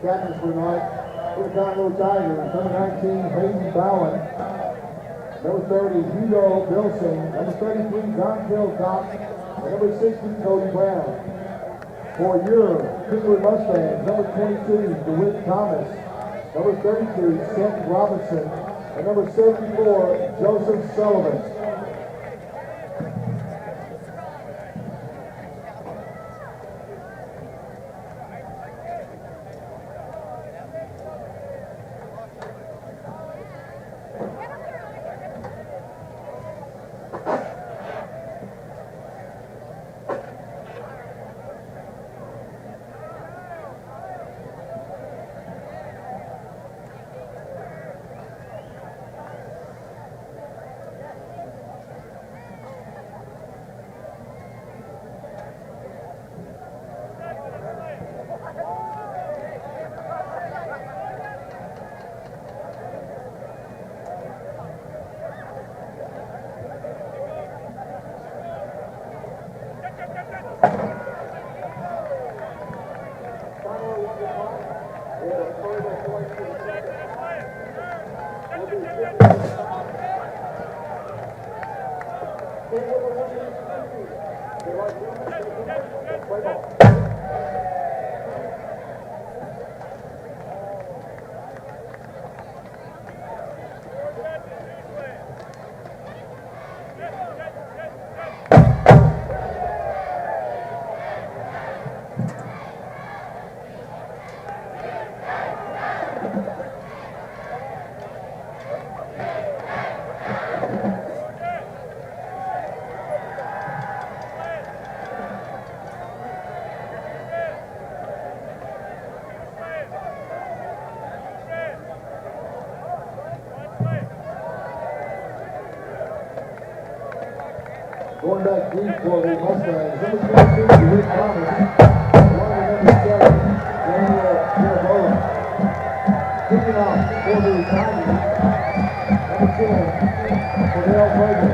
Captains for tonight for the Conroe Tigers. Number 19, Hayden Bowen. Number 30, Hugo Bilsing. Number 33, John Philcock. And number 60, Cody Brown. For your Kingwood Mustangs, number 22, DeWitt Thomas. Number 32, Seth Robinson. And number 74, Joseph Sullivan. Going back deep for the Mustangs. Number 22, DeWitt Thomas. Along with number 7, Daniel Carabola. Kicking off for the Tigers. Number 10, Cordell Berger.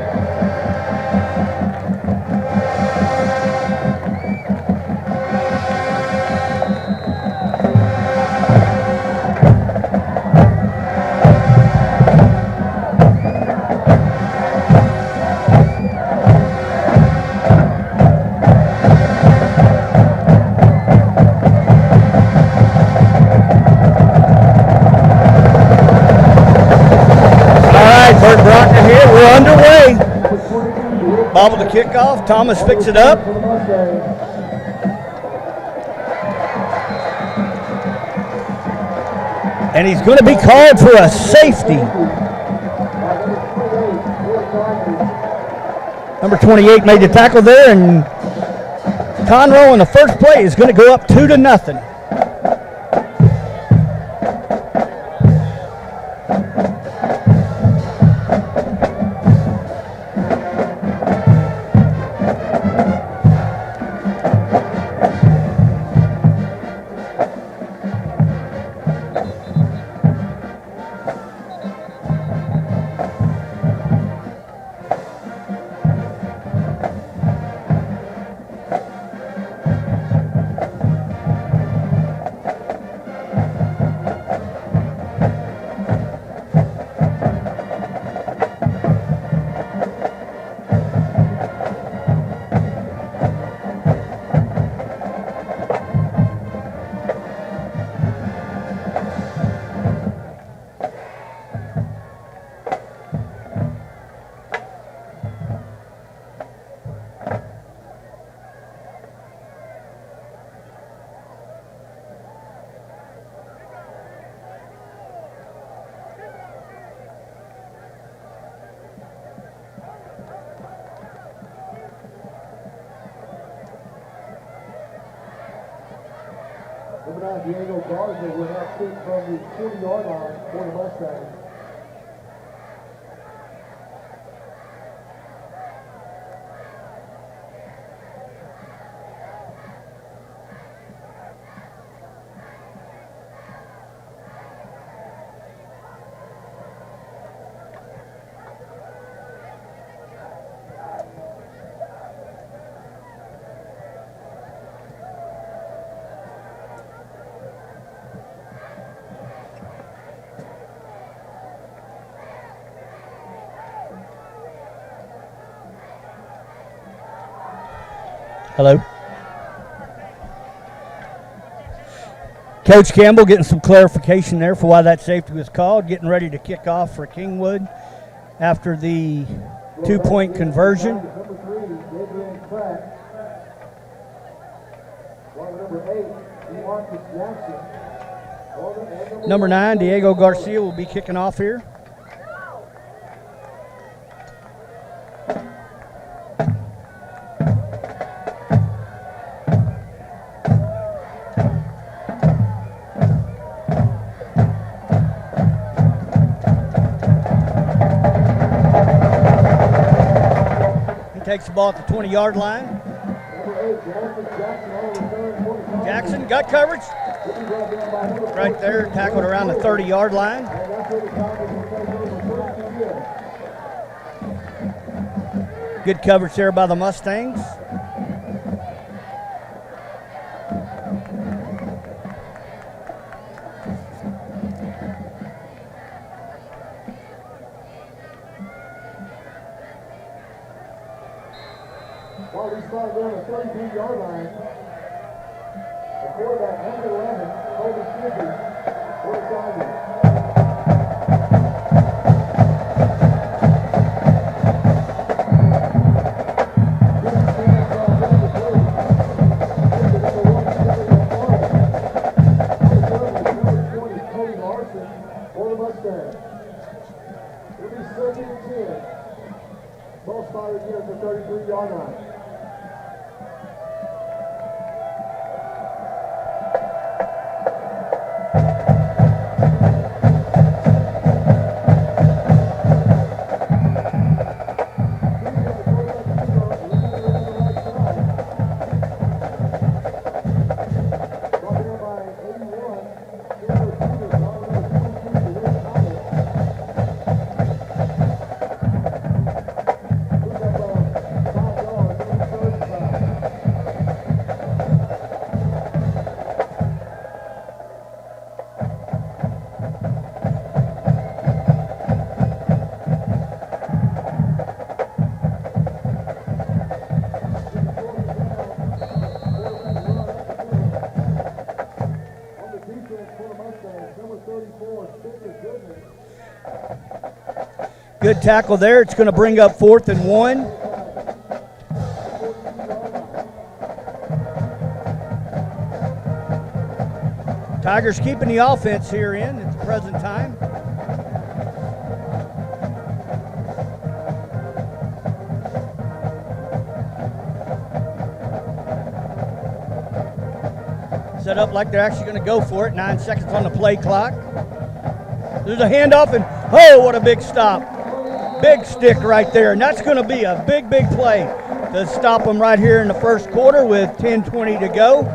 We're underway. Bobble to kick off. Thomas picks it up. And he's going to be called for a safety. Number 28 made the tackle there, and Conroe in the first play is going to go up 2-0. Number 9, Diego Garza will now kick from the 40-yard line for the Mustangs. Hello. Coach Campbell getting some clarification there for why that safety was called, getting ready to kick off for Kingwood after the 2-point conversion. Number 9, Diego Garcia, will be kicking off here. Takes the ball at the 20-yard line. Jackson got coverage. Right there, tackled around the 30-yard line. Good coverage there by the Mustangs. While we started down the 33-yard line, the quarterback, number 11, Kobe Skippy, for the Tigers. For the Mustangs. It'll be 2nd and 10. Ball spotted here at the 33-yard line. Good tackle there. It's going to bring up 4th and 1. Tigers keeping the offense here in at the present time. Set up like they're actually going to go for it. 9 seconds on the play clock. There's a handoff, and oh, what a big stop. Big stick right there, and that's going to be a big, big play to stop them right here in the first quarter with 10:20 to go.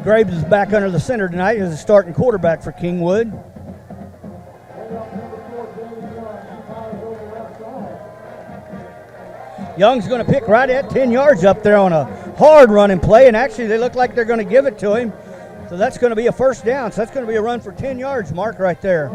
Graves is back under the center tonight as a starting quarterback for Kingwood. Young's going to pick right at 10 yards up there on a hard running play, and actually they look like they're going to give it to him. So that's going to be a first down. So that's going to be a run for 10 yards, Mark, right there.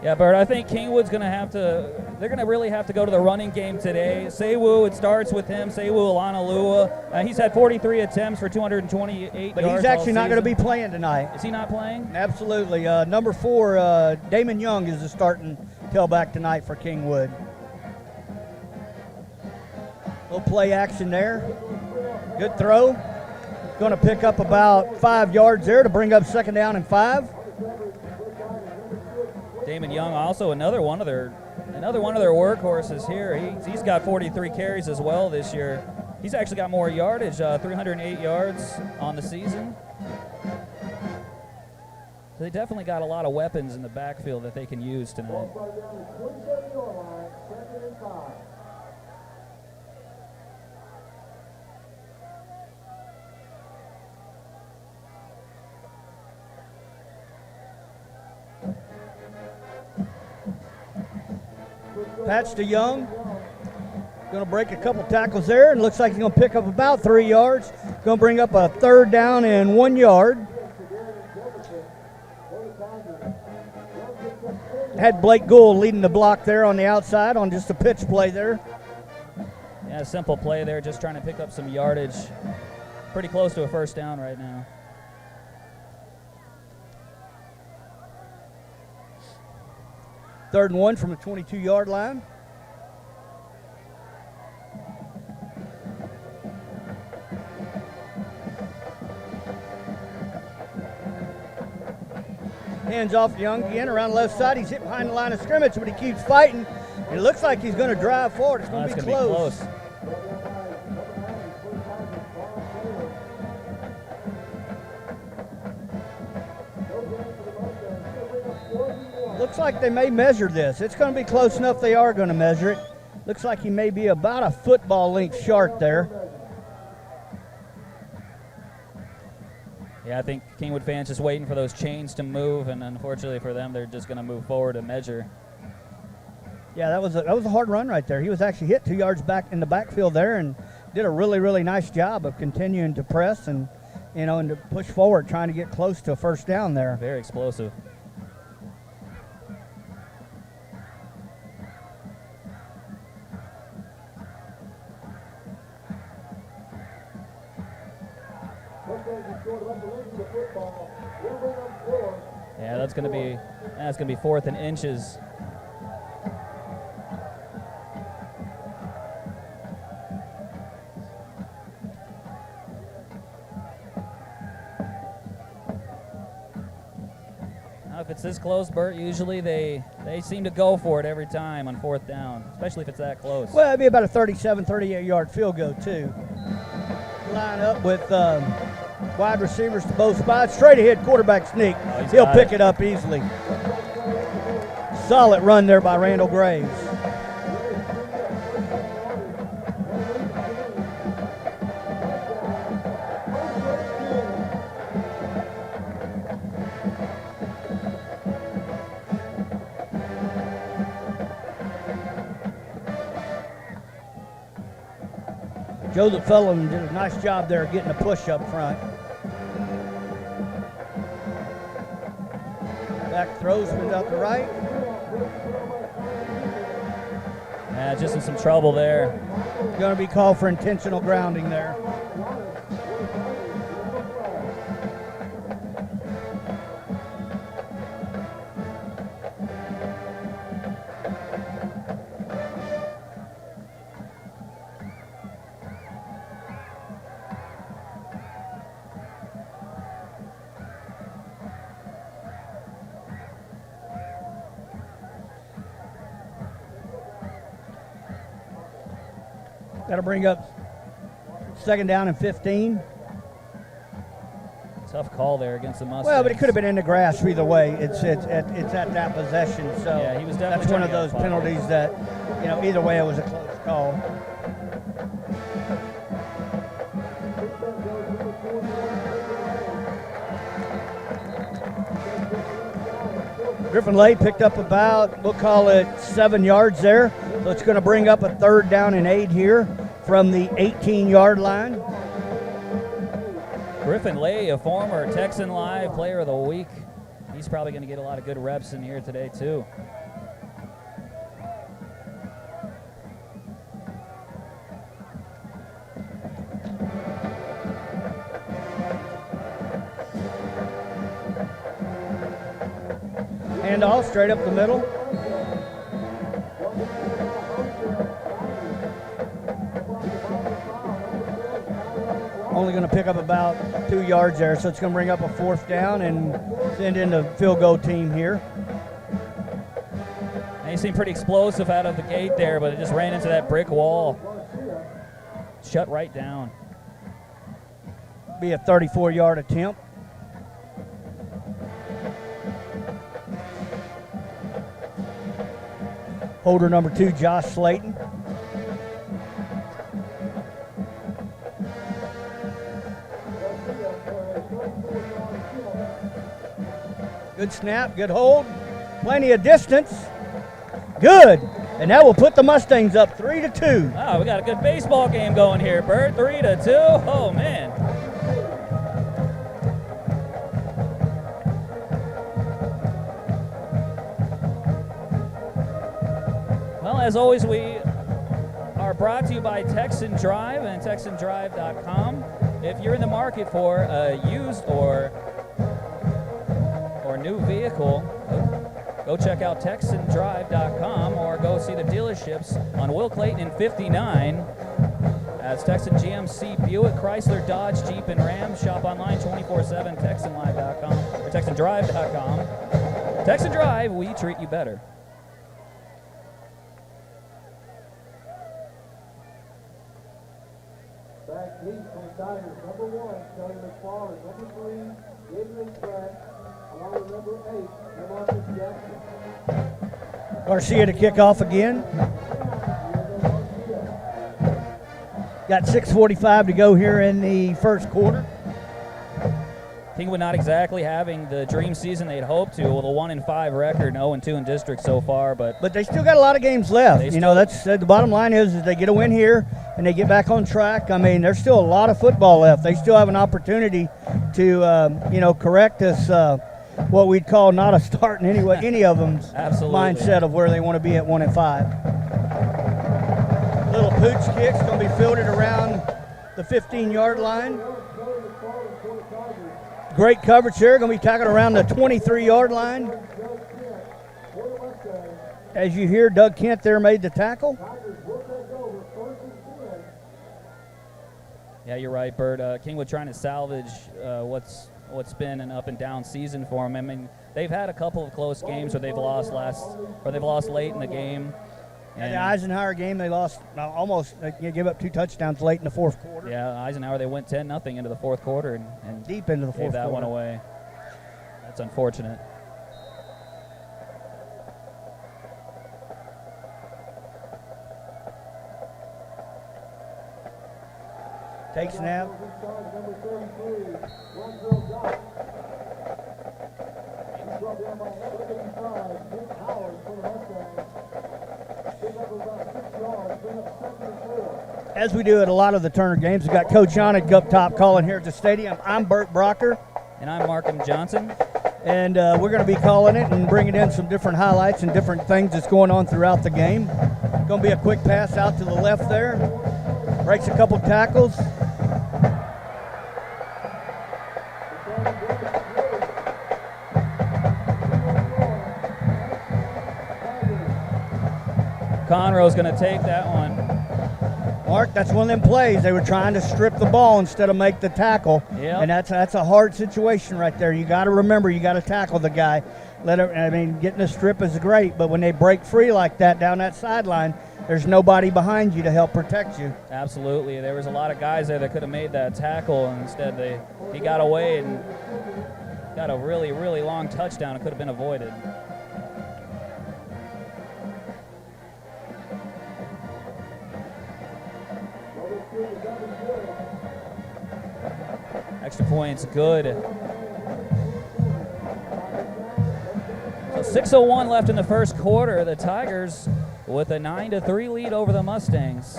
Yeah, Bert, I think Kingwood's going to have to – they're going to really have to go to the running game today. Sewu, it starts with him, Sewu Alanalua. He's had 43 attempts for 228 yards. But he's actually not going to be playing tonight. Is he not playing? Absolutely. Number 4, Damon Young is the starting tailback tonight for Kingwood. Little play action there. Good throw. Going to pick up about 5 yards there to bring up 2nd down and 5. Damon Young, also another one of their workhorses here. He's got 43 carries as well this year. He's actually got more yardage, 308 yards on the season. So they definitely got a lot of weapons in the backfield that they can use tonight. Patch to Young. Going to break a couple tackles there, and looks like he's going to pick up about 3 yards. Going to bring up a 3rd down and 1 yard. Had Blake Gould leading the block there on the outside on just a pitch play there. Yeah, simple play there, just trying to pick up some yardage. Pretty close to a 1st down right now. Third and 1 from the 22-yard line. Hands off Young again around the left side. He's hit behind the line of scrimmage, but he keeps fighting. It looks like he's going to drive forward. It's going to be close. Looks like they may measure this. It's going to be close enough they are going to measure it. Looks like he may be about a football length short there. Yeah, I think Kingwood fans just waiting for those chains to move, and unfortunately for them, they're just going to move forward and measure. Yeah, that was a hard run right there. He was actually hit 2 yards back in the backfield there and did a really, really nice job of continuing to press and, and to push forward, trying to get close to a 1st down there. Very explosive. Yeah, that's gonna be 4th and inches. Now, if it's this close, Bert, usually they seem to go for it every time on 4th down, especially if it's that close. Well, it'd be about a 37, 38-yard field goal too. Line up with wide receivers to both spots. Straight ahead quarterback sneak. Oh, he'll pick it up easily. Solid run there by Randall Graves. Joseph Fellow did a nice job there getting a push up front. Back throws spins out the right. Yeah, just in some trouble there. Going to be called for intentional grounding there. That'll bring up 2nd down and 15. Tough call there against the Mustangs. Well, but it could have been in the grass either way. It's at that possession. So yeah, he was definitely that's one of those penalties that, either way it was a close call. Griffin Lay picked up about, we'll call it 7 yards there. So it's going to bring up a 3rd down and 8 here from the 18-yard line. Griffin Lay, a former Texan Live Player of the Week. He's probably going to get a lot of good reps in here today, too. Handoff straight up the middle. Only going to pick up about 2 yards there, so it's going to bring up a 4th down and send in the field goal team here. And he seemed pretty explosive out of the gate there, but it just ran into that brick wall. Shut right down. Be a 34-yard attempt. Holder number 2, Josh Slayton. Good snap, good hold. Plenty of distance. Good. And that will put the Mustangs up 3-2. Wow, we got a good baseball game going here, Bert. 3-2. Oh, man. Well, as always, we are brought to you by Texan Drive and TexanDrive.com. If you're in the market for a used or new vehicle, go check out TexanDrive.com or go see the dealerships on Will Clayton in 59 as Texan GMC, Buick, Chrysler, Dodge, Jeep, and Ram. Shop online 24/7, TexanLive.com or TexanDrive.com. Texan Drive, we treat you better. Back deep from the Tigers, number 1, Kelly McFarland, number 3, Gabriel Pratt, along with number 8, Marcus Jackson. Garcia to kick off again. Got 6:45 to go here in the first quarter. Kingwood not exactly having the dream season they'd hoped to, with a 1-5 record, 0-2 in district so far, but they still got a lot of games left. That's the bottom line is they get a win here and they get back on track. I mean, there's still a lot of football left. They still have an opportunity to, correct this, what we'd call not a start in any of them's mindset of where they want to be at 1-5. Little pooch kick's going to be fielded around the 15-yard line. Great coverage here. Going to be tackled around the 23-yard line. As you hear, Doug Kent there made the tackle. Yeah, you're right, Bert. Kingwood trying to salvage what's been an up and down season for them. I mean, they've had a couple of close games where they've lost late in the game. And the Eisenhower game, they lost they gave up 2 touchdowns late in the fourth quarter. Yeah, Eisenhower, they went 10-0 into the fourth quarter and deep into the fourth gave that quarter. one away. That's unfortunate. Take snap. As we do at a lot of the Turner games, we've got Coach Yonig up top calling here at the stadium. I'm Bert Brocker. And I'm Markham Johnson. And we're going to be calling it and bringing in some different highlights and different things that's going on throughout the game. Going to be a quick pass out to the left there. Breaks a couple tackles. Conroe's going to take that one. Mark, that's one of them plays. They were trying to strip the ball instead of make the tackle. Yep. And that's a hard situation right there. You got to remember, you got to tackle the guy. Getting a strip is great, but when they break free like that down that sideline, there's nobody behind you to help protect you. Absolutely. There was a lot of guys there that could have made that tackle, and instead he got away and got a really, really long touchdown. It could have been avoided. Extra points, good. So 6:01 left in the first quarter. The Tigers with a 9-3 lead over the Mustangs.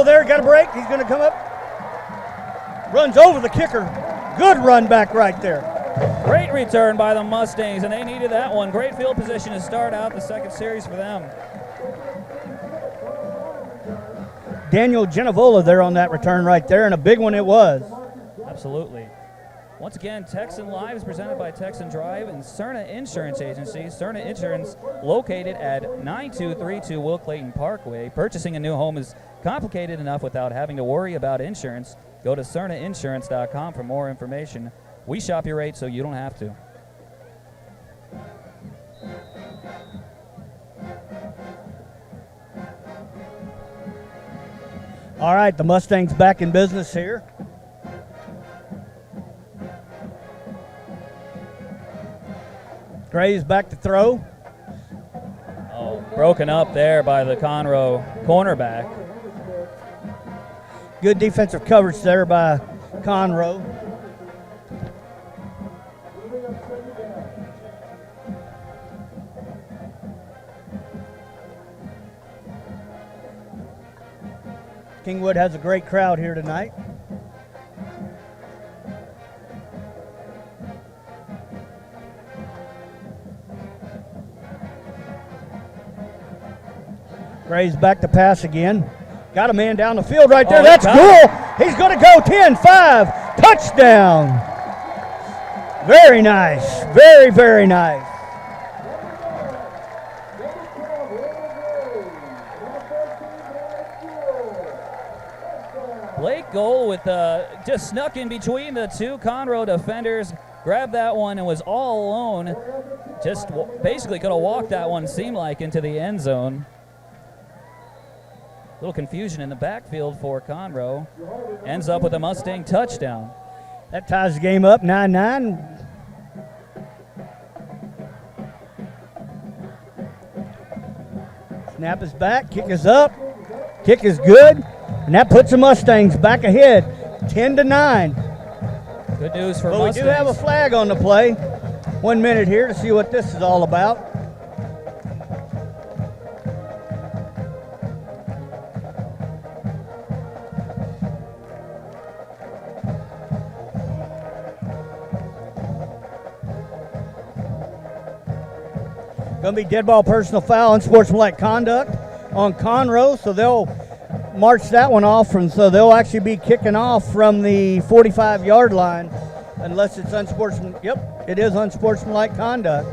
there, got a break. He's going to come up. Runs over the kicker. Good run back right there. Great return by the Mustangs, and they needed that one. Great field position to start out the second series for them. Daniel Genovola there on that return right there, and a big one it was. Absolutely. Once again, Texan Live is presented by Texan Drive and Cerna Insurance Agency. Cerna Insurance, located at 9232 Will Clayton Parkway. Purchasing a new home is complicated enough without having to worry about insurance. Go to CernaInsurance.com for more information. We shop your rates so you don't have to. All right, the Mustangs back in business here. Gray's back to throw. Oh, broken up there by the Conroe cornerback. Good defensive coverage there by Conroe. Kingwood has a great crowd here tonight. Gray's back to pass again. Got a man down the field right there. That's cool. He's going to go 10-5. Touchdown. Very nice. Very, very nice. Blake Goal with just snuck in between the two Conroe defenders, grabbed that one and was all alone. Just basically could have walked that one, seemed like, into the end zone. A little confusion in the backfield for Conroe. Ends up with a Mustang touchdown. That ties the game up 9-9. Snap is back, kick is up, kick is good, and that puts the Mustangs back ahead, 10-9. Good news for But Mustangs. we do have a flag on the play. 1 minute here to see what this is all about. Going to be dead ball, personal foul, unsportsmanlike conduct on Conroe, so they'll march that one off, so they'll actually be kicking off from the 45-yard line unless it's unsportsmanlike. Yep, it is unsportsmanlike conduct.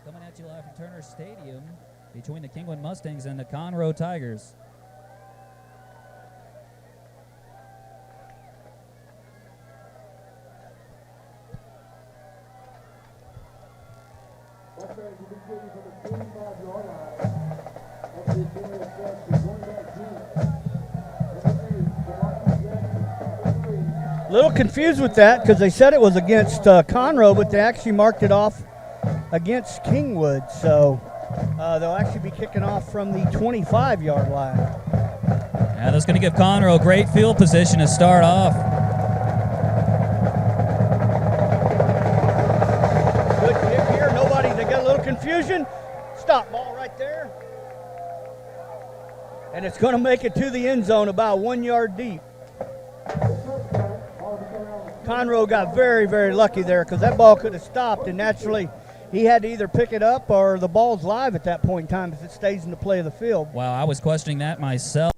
Coming at you live from Turner Stadium between the Kingwood Mustangs and the Conroe Tigers. A little confused with that because they said it was against Conroe, but they actually marked it off against Kingwood. So they'll actually be kicking off from the 25-yard line. Yeah, that's going to give Conroe great field position to start off. Good kick here. Nobody. They got a little confusion. Stop ball right there. And it's going to make it to the end zone about 1 yard deep. Conroe got very, very lucky there because that ball could have stopped, and naturally he had to either pick it up or the ball's live at that point in time if it stays in the play of the field. Wow, I was questioning that myself.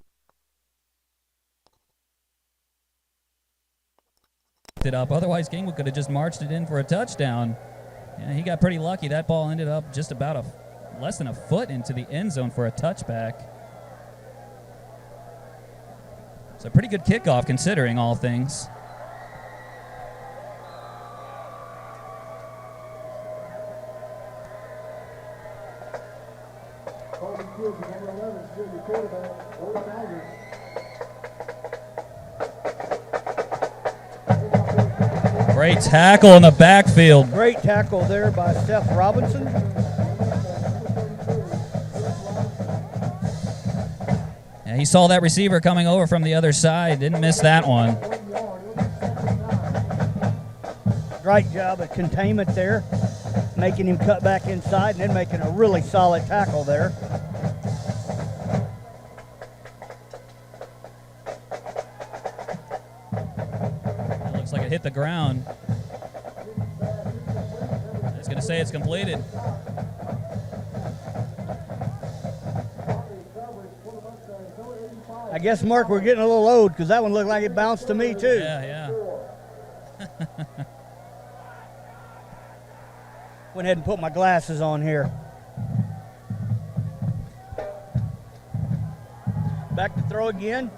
It up. Otherwise, Kingwood could have just marched it in for a touchdown. Yeah, he got pretty lucky. That ball ended up just about less than a foot into the end zone for a touchback. It's a pretty good kickoff considering all things. Great tackle in the backfield. Great tackle there by Seth Robinson. Yeah, he saw that receiver coming over from the other side. Didn't miss that one. Great job of containment there, making him cut back inside and then making a really solid tackle there. It looks like it hit the ground. I was going to say it's completed. I guess, Mark, we're getting a little old because that one looked like it bounced to me, too. Yeah. Went ahead and put my glasses on here. Back to throw again.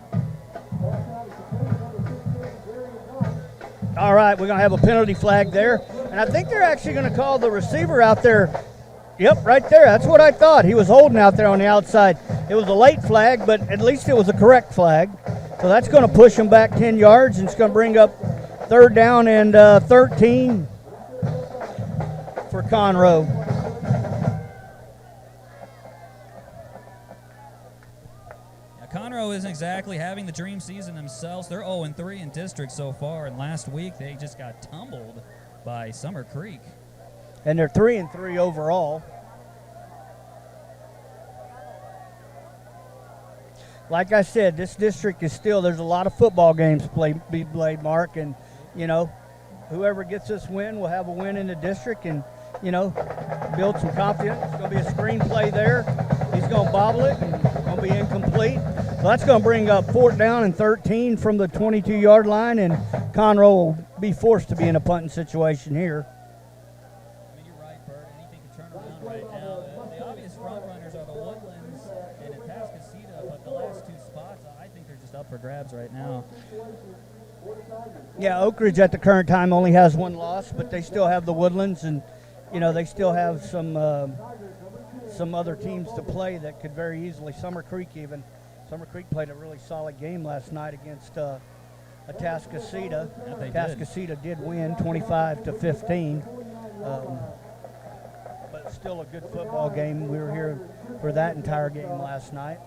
All right, we're going to have a penalty flag there. And I think they're actually going to call the receiver out there. Yep, right there. That's what I thought. He was holding out there on the outside. It was a late flag, but at least it was a correct flag. So that's going to push him back 10 yards, and it's going to bring up 3rd down and 13 for Conroe. Yeah, Conroe isn't exactly having the dream season themselves. They're 0-3 in district so far, and last week they just got tumbled by Summer Creek. And they're 3-3 overall. Like I said, this district is still, there's a lot of football games be played, Mark, and, you know, whoever gets this win will have a win in the district and, you know, build some confidence. It's going to be a screenplay there. He's going to bobble it and it's going to be incomplete. So that's going to bring up 4th down and 13 from the 22-yard line, and Conroe will be forced to be in a punting situation here. I mean, you're right, Bert. Anything can turn around right now. The obvious front runners are the Woodlands and Atascocita, but the last 2 spots, I think they're just up for grabs right now. Yeah, Oak Ridge at the current time only has 1 loss, but they still have the Woodlands, and, you know, they still have some other teams to play that could very easily, Summer Creek even. Summer Creek played a really solid game last night against Atascocita. Yeah, they Atascocita did win 25-15. But still a good football game. We were here for that entire game last night.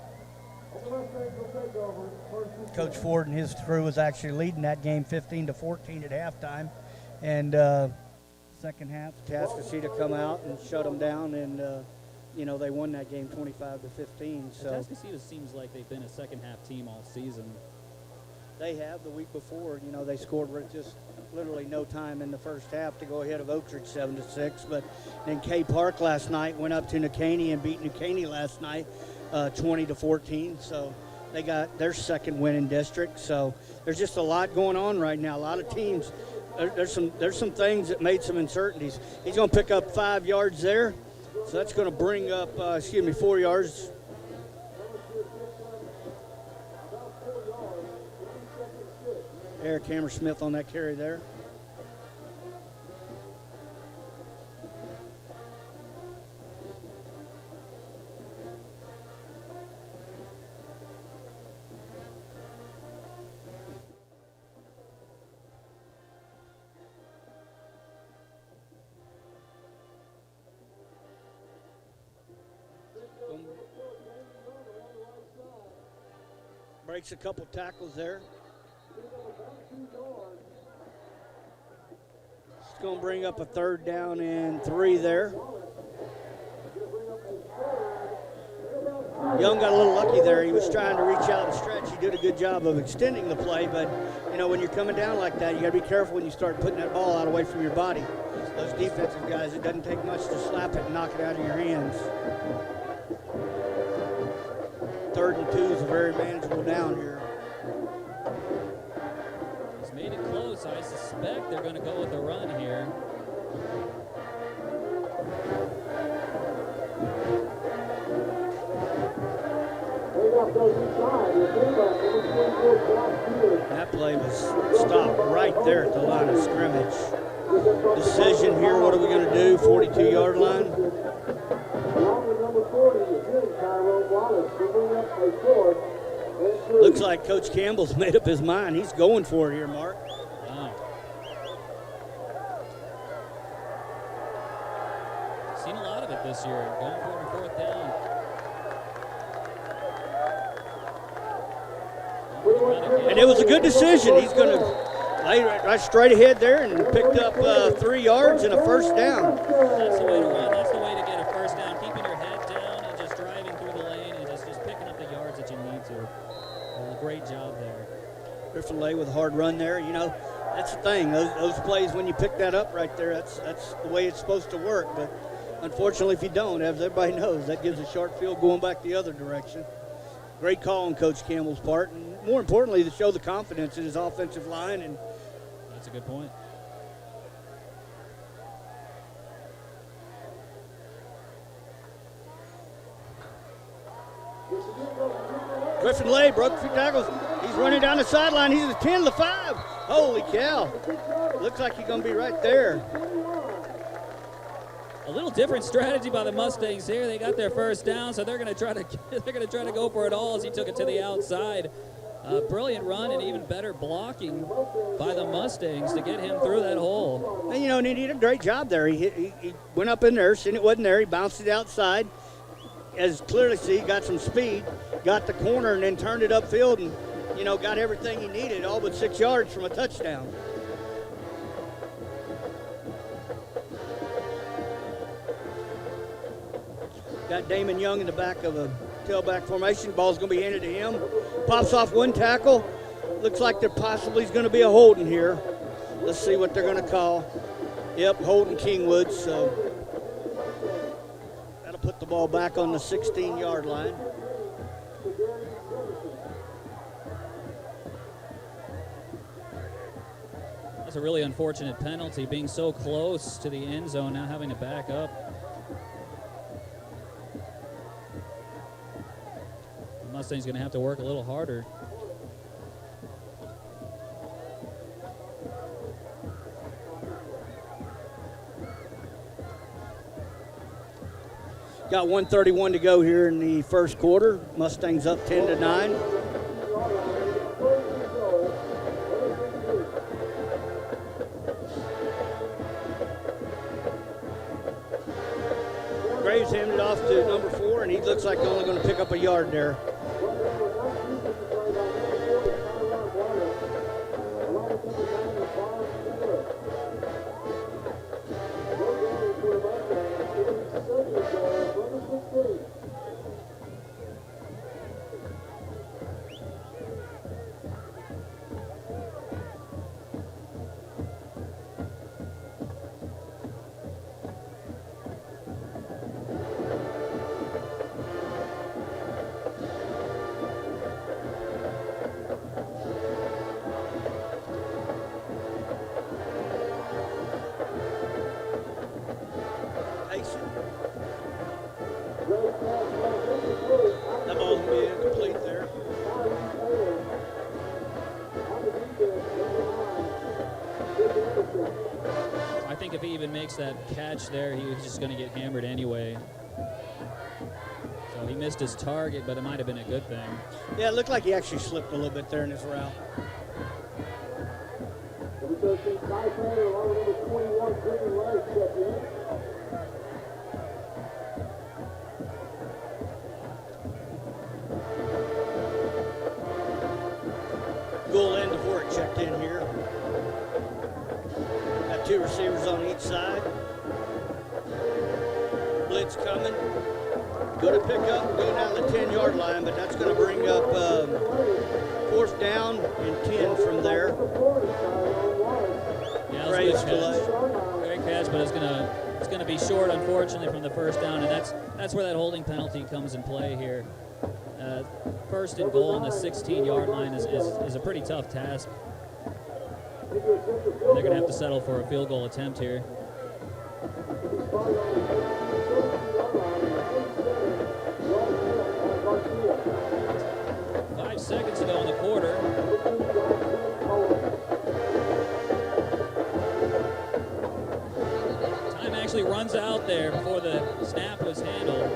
Coach Ford and his crew was actually leading that game 15-14 at halftime. And second half, Atascocita come out and shut them down, and you know, they won that game 25-15. So Atascocita seems like they've been a second-half team all season. they have the week before. You know, they scored with just literally no time in the first half to go ahead of Oak Ridge 7-6. But then K Park last night went up to New Caney and beat New Caney last night 20-14. So they got their second win in district. So there's just a lot going on right now. A lot of teams. There's some things that made some uncertainties. He's going to pick up 5 yards there. So that's going to bring up, 4 yards. Eric Hammersmith on that carry there. Breaks a couple tackles there. It's going to bring up a 3rd down and 3 there. Young got a little lucky there. He was trying to reach out and stretch. He did a good job of extending the play, but, you know, when you're coming down like that, you got to be careful when you start putting that ball out away from your body. Those defensive guys, it doesn't take much to slap it and knock it out of your hands. 3rd and 2 is a very manageable down here. He's made it close. I suspect they're going to go with the run here. That play was stopped right there at the line of scrimmage. Decision here, what are we going to do? 42-yard line. Looks like Coach Campbell's made up his mind. He's going for it here, Mark. Wow. Seen a lot of it this year, going for it on fourth down. And it was a good decision. He's going to lay right straight ahead there and picked up 3 yards and a first down. That's the way to run. That's the way to get a first down. Keeping your head down and just driving through the lane and just picking up the yards that you need to. Great job there. Griffin Lay with a hard run there. You know, that's the thing. Those plays, when you pick that up right there, that's the way it's supposed to work. But unfortunately, if you don't, as everybody knows, that gives a short field going back the other direction. Great call on Coach Campbell's part, and more importantly, to show the confidence in his offensive line. And that's a good point. Griffin Lay broke 3 tackles. He's running down the sideline. He's at 10 to 5. Holy cow. Looks like he's going to be right there. A little different strategy by the Mustangs here. They got their first down, so they're going to try to go for it all as he took it to the outside. Brilliant run and even better blocking by the Mustangs to get him through that hole. And, you know, and he did a great job there. He went up in there, seen it wasn't there. He bounced it outside. As clearly see, got some speed, got the corner, and then turned it upfield and, you know, got everything he needed, all but 6 yards from a touchdown. Got Damon Young in the back of a tailback formation. Ball's going to be handed to him. Pops off 1 tackle. Looks like there possibly is going to be a holding here. Let's see what they're going to call. Yep, holding Kingwood, so that'll put the ball back on the 16-yard line. That's a really unfortunate penalty, being so close to the end zone, now having to back up. The Mustang's going to have to work a little harder. Got 1:31 to go here in the first quarter. Mustangs up 10-9. Graves handed off to number 4, and he looks like only going to pick up a yard there. That ball's going to be incomplete there. I think if he even makes that catch there, he was just going to get hammered anyway. So he missed his target, but it might have been a good thing. Yeah, it looked like he actually slipped a little bit there in his route. Goal end before it checked in here. Got 2 receivers on each side. Blitz coming. Going to pick up, go down the 10-yard line, but that's going to bring up 4th down and 10 from there. Yeah, great catch, but it's going to be short, unfortunately, from the first down, and that's where that holding penalty comes in play here. First and goal on the 16-yard line is a pretty tough task. And they're going to have to settle for a field goal attempt here. runs out there before the snap was handled.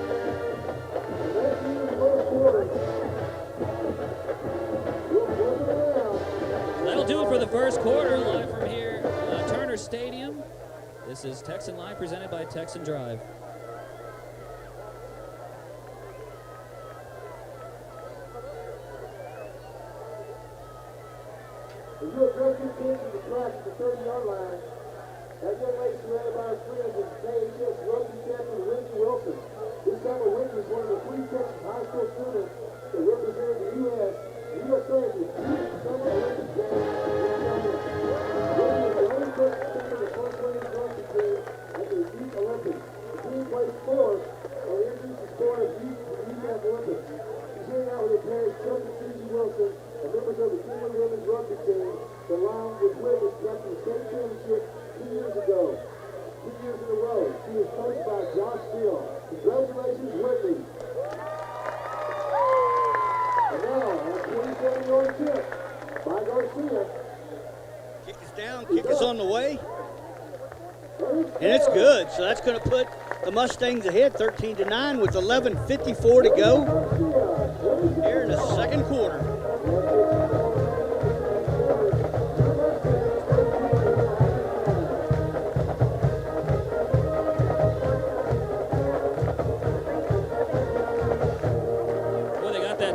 That'll do it for the first quarter. Live from here, Turner Stadium. This is Texan Live presented by Texan Drive. If you address your kids in the track at the 30-yard line, that young lady surrounded by her friends is KHS rugby champion Whitney Wilson. This summer, Whitney is one of the 3 Texas high school students that represent the U.S. USA at the Youth Summer Olympic Games this summer. Whitney is the only person to the first women's rugby team at the Youth Olympics. The team plays fourth on the introducing sport of Youth Olympics. She's hanging out with her parents, Chuck and Susie Wilson, and members of the Kingwood women's rugby team, along with Whitney got the state championship 2 years ago. 2 years in a row. She was coached by Josh Steele. Congratulations, Whitney. And now, on a 27-yard kick by Garcia. Kick is down, kick is on the way. And it's good. So that's going to put the Mustangs ahead 13-9 with 11:54 to go here in the second quarter.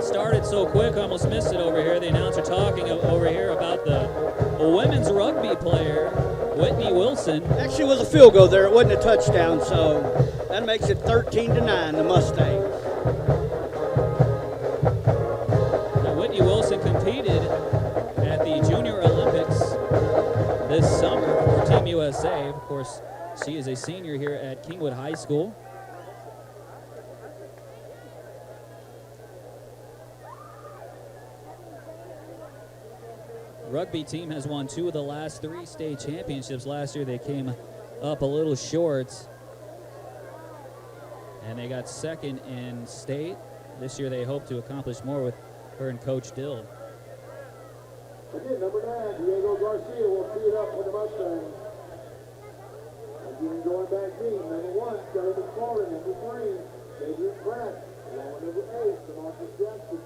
Started so quick, I almost missed it over here. The announcer talking over here about the women's rugby player, Whitney Wilson. Actually, was a field goal there. It wasn't a touchdown, so that makes it 13-9, the Mustangs. Now, Whitney Wilson competed at the Junior Olympics this summer for Team USA. Of course, she is a senior here at Kingwood High School. Rugby team has won 2 of the last 3 state championships. Last year they came up a little short, and they got second in state. This year they hope to accomplish more with her and Coach Dill. Again, number 9, Diego Garcia will tee it up for the Mustangs. Again, going back deep, number 1, Shelly McFarland, number 3, Adrian Pratt, along with number 8, DeMarcus Jackson.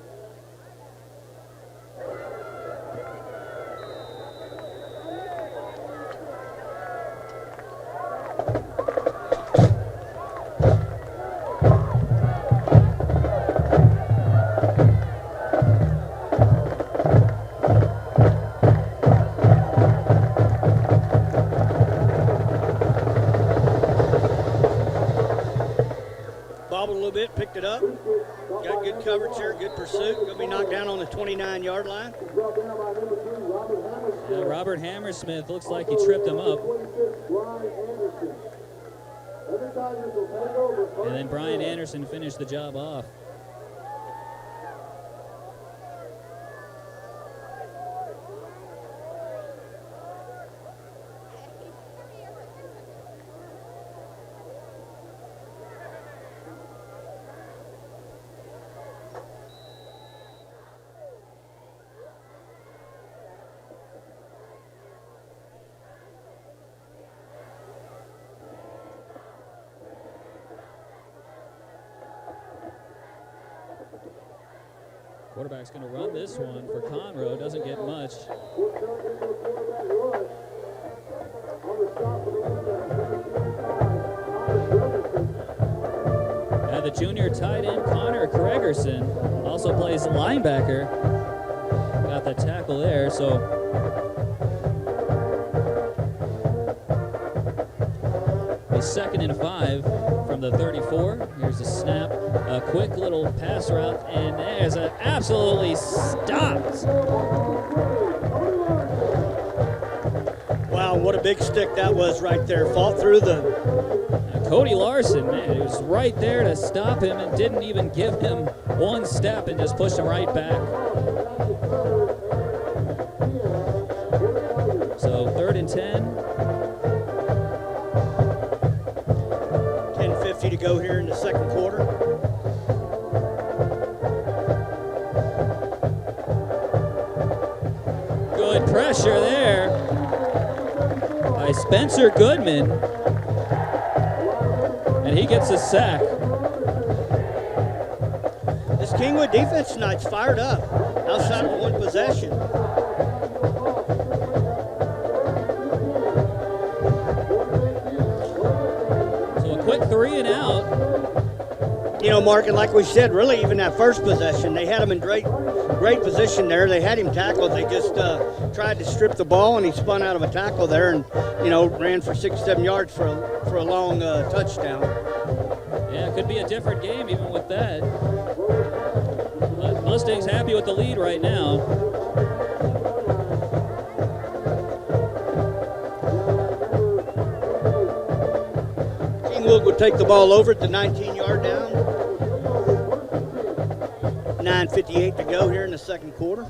Picked it up. Got good coverage here, good pursuit. Going to be knocked down on the 29-yard line. Robert Hammersmith looks like he tripped him up. And then Brian Anderson finished the job off. Quarterback's going to run this one for Conroe. Doesn't get much. And the junior tight end, Connor Gregerson, also plays linebacker. Got the tackle there, so a 2nd and 5 from the 34. Here's the snap. A quick little pass route, and there's an absolutely stopped. Wow, what a big stick that was right there. Fought through the... Cody Larson, man, he was right there to stop him and didn't even give him one step and just pushed him right back. So 3rd and 10. 10:50 to go here in the second quarter. Good pressure there by Spencer Goodman. and he gets a sack. This Kingwood defense tonight's fired up outside of one possession. So a quick 3 and out. You know, Mark, and like we said, really even that first possession, they had him in great position there. They had him tackled. They just tried to strip the ball, and he spun out of a tackle there and, you know, ran for 6-7 yards for a long touchdown. Yeah, it could be a different game even with that. But Mustangs happy with the lead right now. Kingwood would take the ball over at the 19-yard down. 9:58 to go here in the second quarter.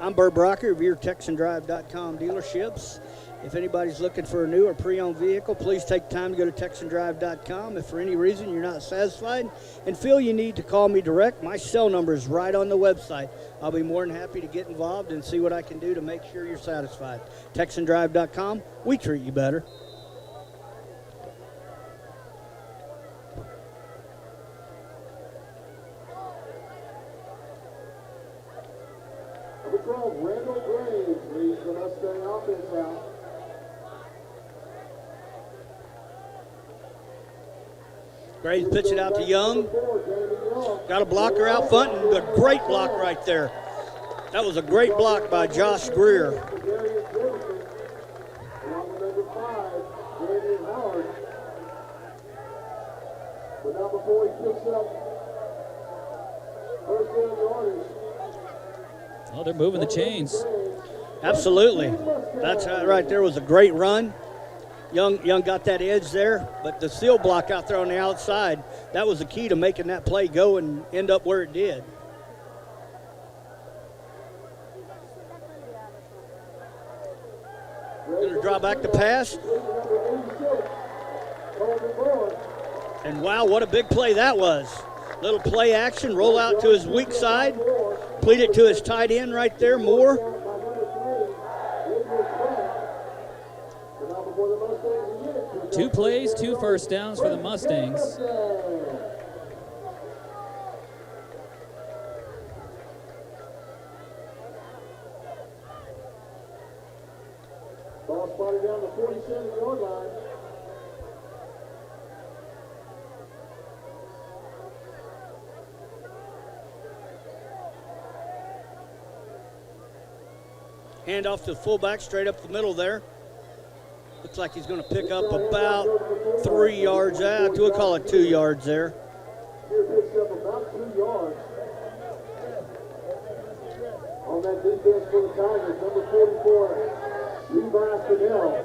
I'm Bert Brocker of your TexanDrive.com dealerships. If anybody's looking for a new or pre-owned vehicle, please take time to go to TexanDrive.com. If for any reason you're not satisfied and feel you need to call me direct, my cell number is right on the website. I'll be more than happy to get involved and see what I can do to make sure you're satisfied. TexanDrive.com, we treat you better. Number 12, Randall Graves leads the Mustang offense out. Graves pitch it out to Young. Got a blocker out front, and a great block right there. That was a great block by Josh Greer. Along with number 5, Damian Howard. But now before he picks up first down yardage. Oh, they're moving the chains. Absolutely. That's right there was a great run. Young got that edge there, but the seal block out there on the outside, that was the key to making that play go and end up where it did. Going to draw back the pass. And wow, what a big play that was. Little play action, roll out to his weak side, pleat it to his tight end right there, Moore. 2 plays, 2 first downs for the Mustangs. Ball spotted down the 47-yard line. Hand off to the fullback, straight up the middle there. Looks like he's going to pick up about 3 yards out. We'll call it 2 yards there. Here picks up about 2 yards. On that defense for the Tigers, number 44, Levi Fidel.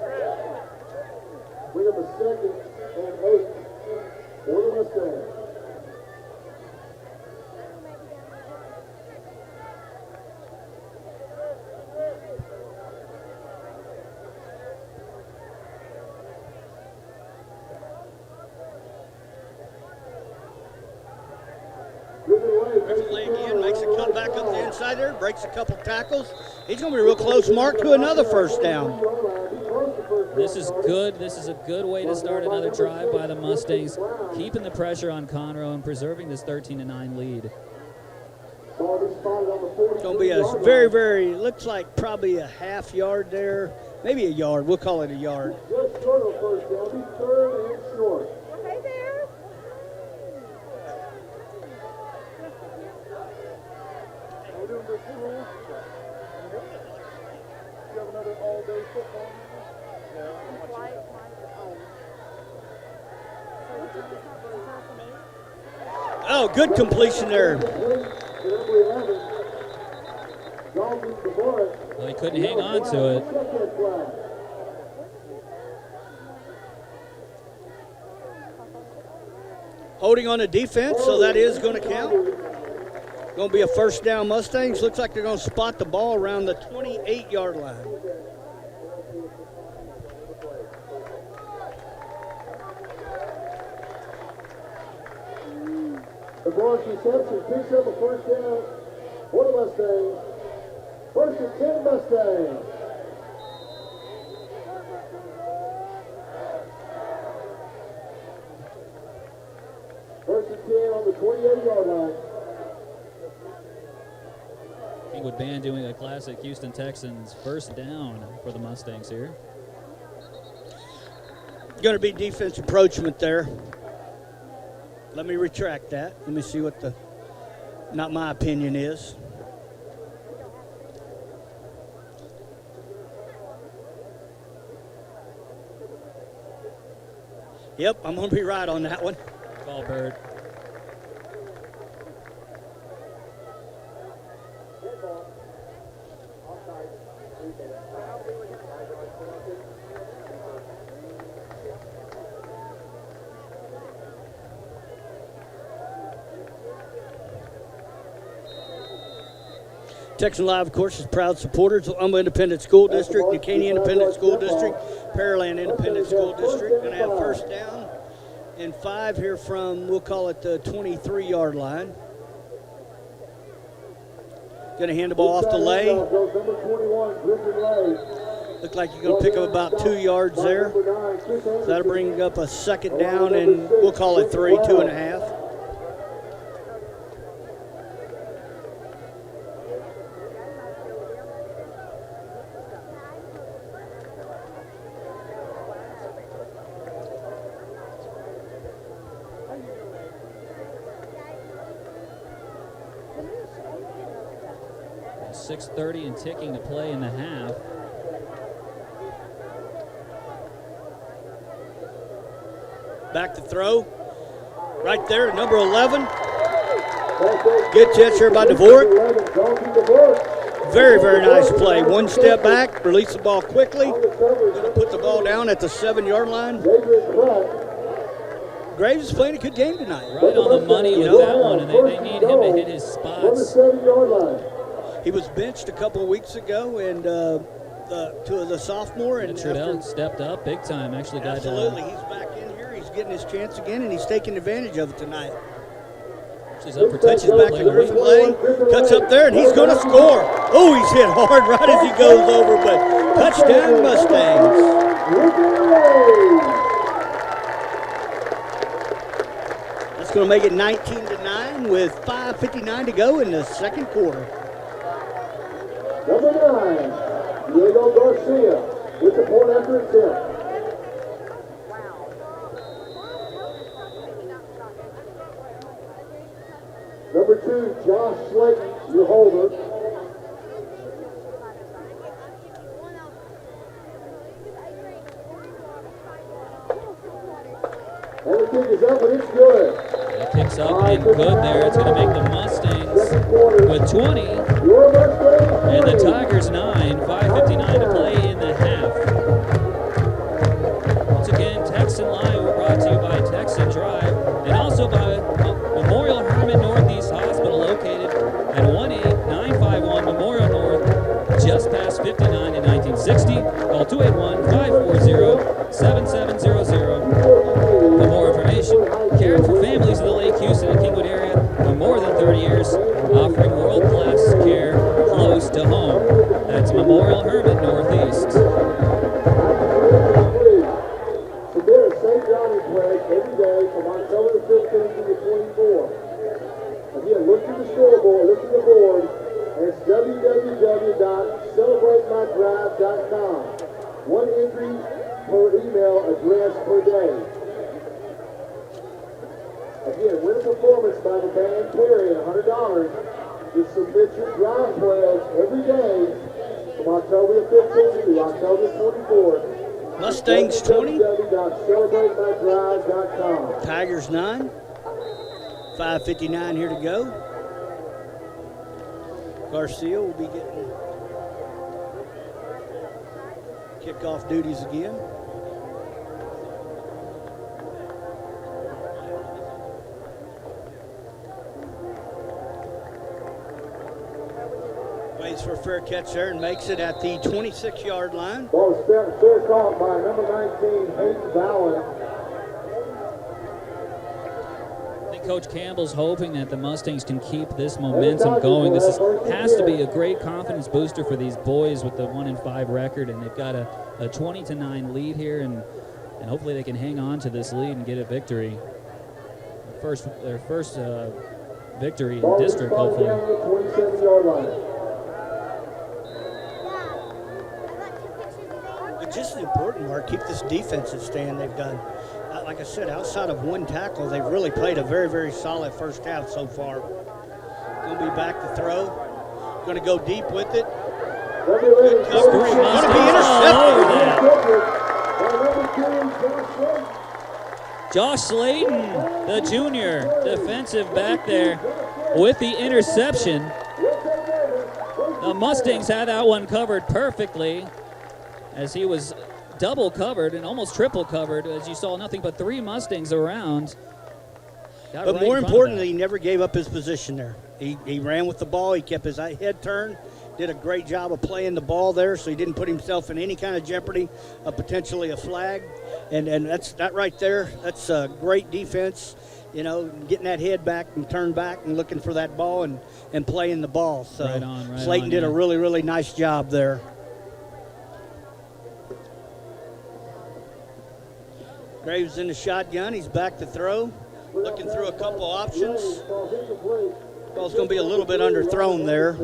Bring up a 2nd and 8 for the Mustangs. Griffin again makes a cut back up the inside there, breaks a couple tackles. He's going to be real close, Mark, to another first down. This is good. This is a good way to start another drive by the Mustangs, keeping the pressure on Conroe and preserving this 13-9 lead. It's going to be a very, very, looks like probably a half yard there, maybe a yard. We'll call it a yard. Just short of first down, be 3rd and short. Hey there. You have another all-day football? Oh, good completion there. Well, he couldn't hang on to it. Holding on the defense, so that is going to count. Going to be a first down Mustangs. Looks like they're going to spot the ball around the 28-yard line. The Bronx reception picks up a first down for the Mustangs. 1st and 10 Mustangs. and 10 on the 28-yard line. Kingwood band doing a classic Houston Texans first down for the Mustangs here. Going to be defense approachment there. Let me retract that. Let me see what the, not my opinion is. Yep, I'm going to be right on that one. Ball bird. Texan Live, of course, is proud supporters of Alma Independent School District, New Caney Independent School District, Pearland Independent School District. Going to have first down and 5 here from, we'll call it the 23-yard line. Going to hand the ball off to Lay. Look like you're going to pick up about 2 yards there. So that'll bring up a second down, and we'll call it 3, 2.5. .6:30 and ticking to play in the half. Back to throw. Right there, number 11. Good catch here by Dvorak. Very, very nice play. One step back, release the ball quickly. Going to put the ball down at the 7-yard line. Graves is playing a good game tonight. Right on the money with that one, and they need him to hit his spots. He was benched a couple of weeks ago, and to the sophomore. And Trudell stepped up big time. Actually got absolutely. He's back in here. He's getting his chance again, and he's taking advantage of it tonight. She's up for touches back to Griffin Lay. Cuts up there, and he's going to score. Oh, he's hit hard right as he goes over, but touchdown Mustangs. That's going to make it 19-9 with 5:59 to go in the second quarter. Number 9, Diego Garcia with the point after attempt. Number 2, Josh Slayton, your holder. And the kick is up, and it's good. It kicks up and good there. It's going to make the Mustangs with 20 and the Tigers 9. 5:59 to play in the half. Once again, Texan Live, we're brought to you by Texan Drive and also by Memorial Hermann Northeast Hospital, located at 18951 Memorial North, just past 59 in 1960. Call 281-540-7700 for more information. Caring for families in the Lake Houston and Kingwood area for more than 30 years, offering world-class care close to home. That's Memorial Hermann Northeast. So there is St. Johnny's Pledge every day from October the 15th to the 24th. Again, look at the scoreboard, look at the board, and it's www.celebratemydrive.com. One entry per email address per day. Again, win a performance by the band Perry at $100. Just submit your drive pledge every day from October the 15th to October the 24th. Mustangs 20. www.celebratemydrive.com. Tigers 9. 5:59 here to go. Garcia will be getting kickoff duties again. Waits for a fair catch there and makes it at the 26-yard line. Ball is fair caught by number 19, Hayden Bowen. I think Coach Campbell's hoping that the Mustangs can keep this momentum going. This has to be a great confidence booster for these boys with the 1-5 record, and they've got a 20-9 lead here, and hopefully they can hang on to this lead and get a victory. Their first victory in Ball is district, ball hopefully. down at the 27-yard line. But just as important, Mark, keep this defensive stand they've done. Like I said, outside of one tackle, they've really played a very, very solid first half so far. Going to be back to throw. Going to go deep with it. Good coverage. Going to be intercepted. Josh Slayton, the junior defensive back there with the interception. The Mustangs had that one covered perfectly as he was double covered and almost triple covered as you saw nothing but 3 Mustangs around. But more importantly, he never gave up his position there. He ran with the ball. He kept his head turned, did a great job of playing the ball there, so he didn't put himself in any kind of jeopardy of potentially a flag. And that right there, that's a great defense, you know, getting that head back and turned back and looking for that ball and playing the ball. So Slayton did a really, really nice job there. Graves in the shotgun. He's back to throw. Looking through a couple options. Ball's going to be a little bit underthrown there.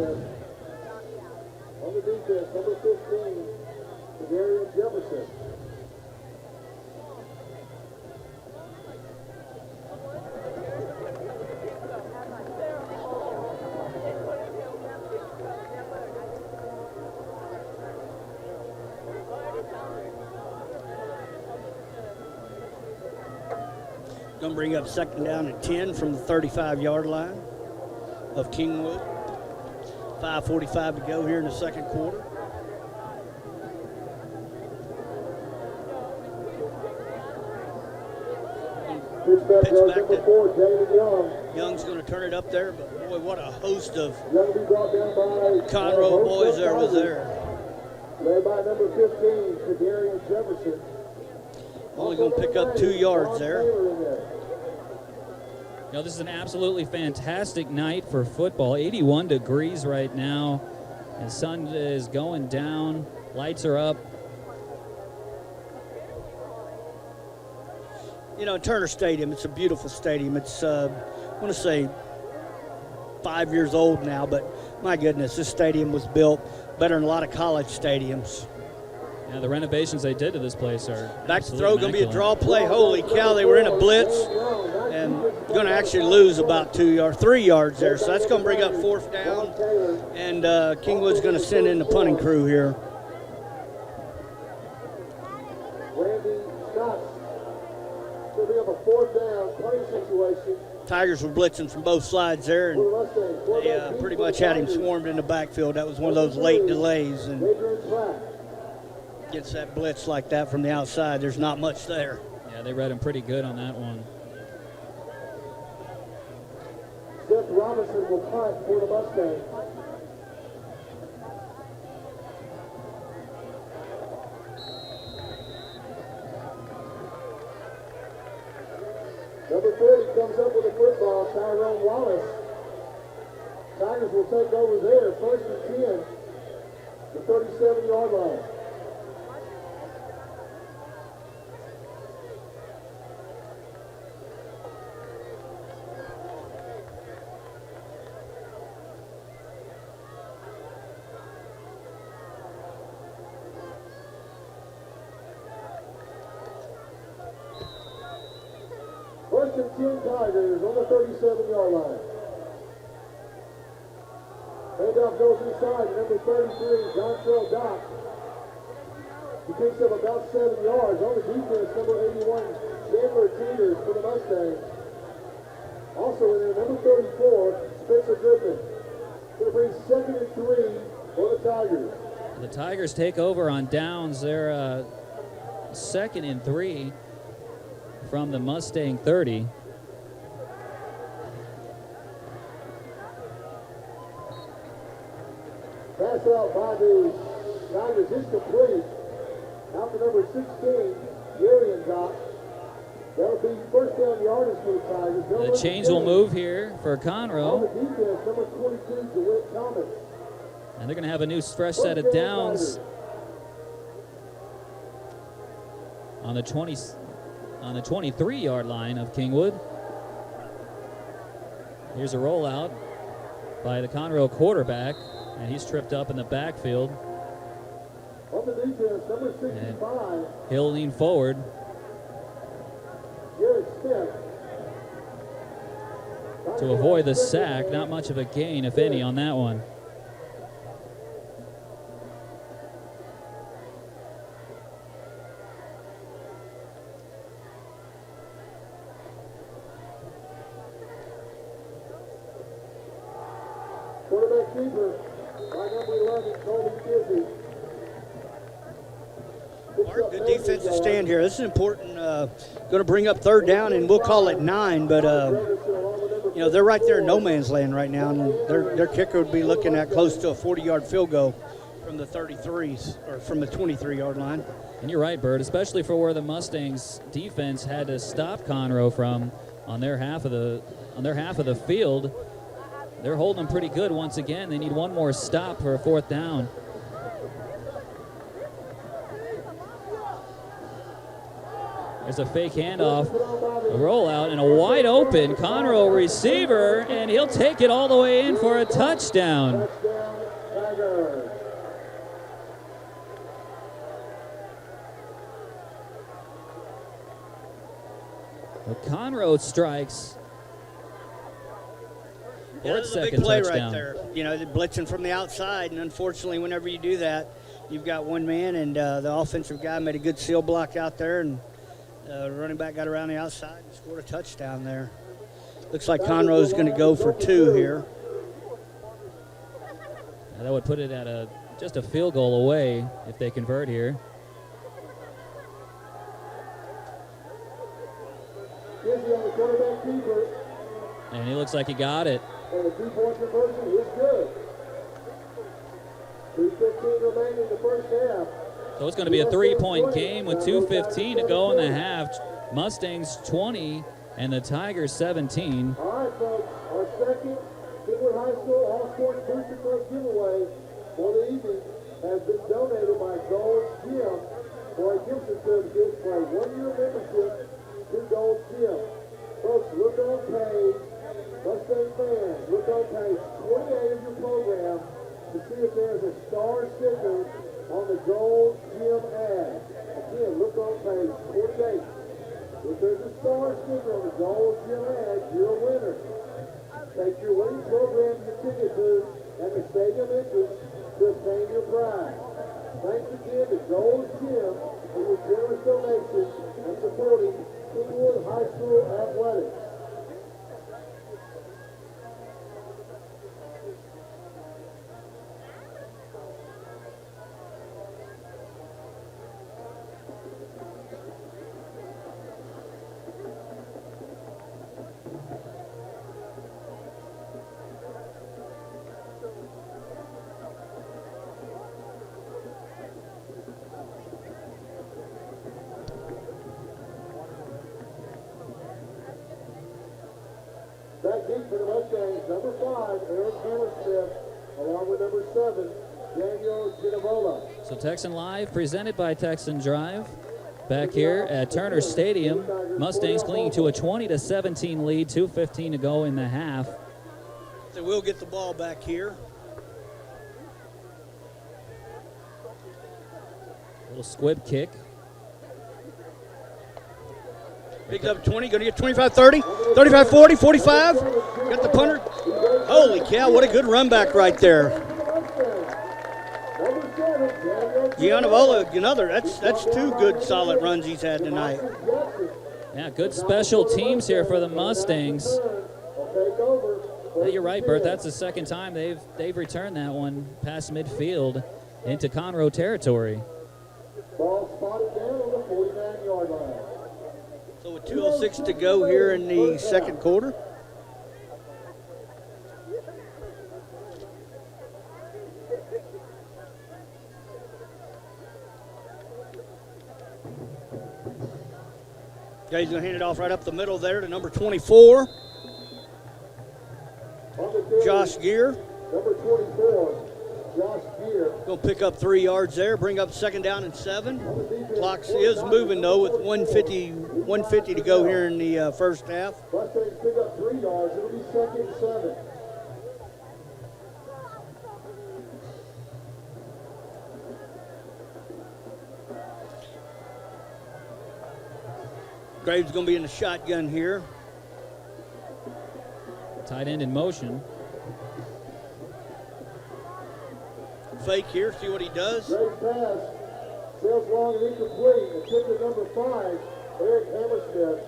On the defense, number 15, Darian Jefferson. Going to bring up second down and 10 from the 35-yard line of Kingwood. 5:45 to go here in the second quarter. Pitch back to 4, David Young. Young's going to turn it up there, but boy, what a host of Conroe boys there was there. Led by number 15, Darian Jefferson. Only going to pick up 2 yards there. You know, this is an absolutely fantastic night for football. 81 degrees right now. The sun is going down. Lights are up. You know, Turner Stadium, it's a beautiful stadium. It's, I want to say, 5 years old now, but my goodness, this stadium was built better than a lot of college stadiums. Yeah, the renovations they did to this place are back to throw, going to be a draw play. Holy cow, they were in a blitz and going to actually lose about 3 yards there. So that's going to bring up fourth down, and Kingwood's going to send in the punting crew here. Randy Scott will be up a fourth down punting situation. Tigers were blitzing from both sides there, and they pretty much had him swarmed in the backfield. That was one of those late delays, and gets that blitz like that from the outside, there's not much there. Yeah, they read him pretty good on that one. Seth Robinson will punt for the Mustangs. Number 30 comes up with a football, Tyrone Wallace. Tigers will take over there, 1st and 10, the 37-yard line. First and 10 Tigers on the 37-yard line. Handoff goes inside to number 33, Conroe Dock. He picks up about 7 yards. On the defense, number 81, Chandler Teeters for the Mustangs. Also in there, number 34, Spencer Griffin. Going to bring 2nd and 3 for the Tigers. The Tigers take over on downs. They're 2nd and 3 from the Mustang 30. Pass out by the Tigers is complete. Out to number 16, Urian Dock. That'll be first down yardage for the Tigers. The chains will move here for Conroe. On the defense, number 22, DeWitt Thomas. And they're going to have a new fresh set of downs on the 23-yard line of Kingwood. Here's a rollout by the Conroe quarterback, and he's tripped up in the backfield. On the defense, number 65. He'll lean forward. Garrett Smith. To avoid the sack. Not much of a gain, if any, on that one. Quarterback keeper by number 11, Colby Kizzy. Good defensive stand here. This is important. Going to bring up third down, and we'll call it 9. But you know, they're right there in no man's land right now, and their kicker would be looking at close to a 40-yard field goal from the 33s or from the 23-yard line. And you're right, Bert, especially for where the Mustangs defense had to stop Conroe from on their half of the field. They're holding them pretty good once again. They need one more stop for a fourth down. There's a fake handoff, a rollout, and a wide open Conroe receiver, and he'll take it all the way in for a touchdown. The Conroe strikes. Yeah, that's a big play right there. You know, they're blitzing from the outside, and unfortunately, whenever you do that, you've got one man, and the offensive guy made a good seal block out there, and running back got around the outside and scored a touchdown there. Looks like Conroe's going to go for 2 here. Yeah, that would put it at just a field goal away if they convert here. And he looks like he got it. And the 2-point conversion is good. 3:15 remaining in the first half. So it's going to be a 3-point game with 2:15 to go in the half. Mustangs 20 and the Tigers 17. All right, folks, our second Kingwood High School All-Sports Booster Club giveaway for the evening has been donated by Gold's Gym for a gift certificate for a 1-year membership to Gold's Gym. Folks, look on page, Mustang fans, look on page 28 of your program to see if there's a star sticker on the Gold Gym ad. Again, look on page 48. If there's a star sticker on the Gold Gym ad, you're a winner. Take your winning program, your ticket booth, and the stadium entrance to obtain your prize. Thanks again to Gold Gym for your generous donation and supporting Kingwood High School athletics. Back deep for the Mustangs, number 5, Eric Hammersmith, along with number 7, Daniel Ginavola. So Texan Live presented by Texan Drive. Back here at Turner Stadium, Mustangs clinging to a 20-17 lead, 2:15 to go in the half. They will get the ball back here. Little squib kick. Picks up 20, going to get 25, 30, 35, 40, 45. Got the punter. Holy cow, what a good run back right there. Gianavola, another. That's 2 good solid runs he's had tonight. Yeah, good special teams here for the Mustangs. Yeah, you're right, Bert. That's the second time they've returned that one past midfield into Conroe territory. Ball spotted down on the 49-yard line. So with 2:06 to go here in the second quarter. Yeah, he's going to hand it off right up the middle there to number 24, Josh Gear. Number 24, Josh Gear. Going to pick up 3 yards there, bring up 2nd down and 7. Clock is moving, though, with 150 to go here in the first half. Mustangs pick up 3 yards. yards. It'll be 2nd and 7. Graves going to be in the shotgun here. Tight end in motion. Fake here, see what he does. Great pass. Sails long and incomplete. The kicker number 5, Eric Hammersmith.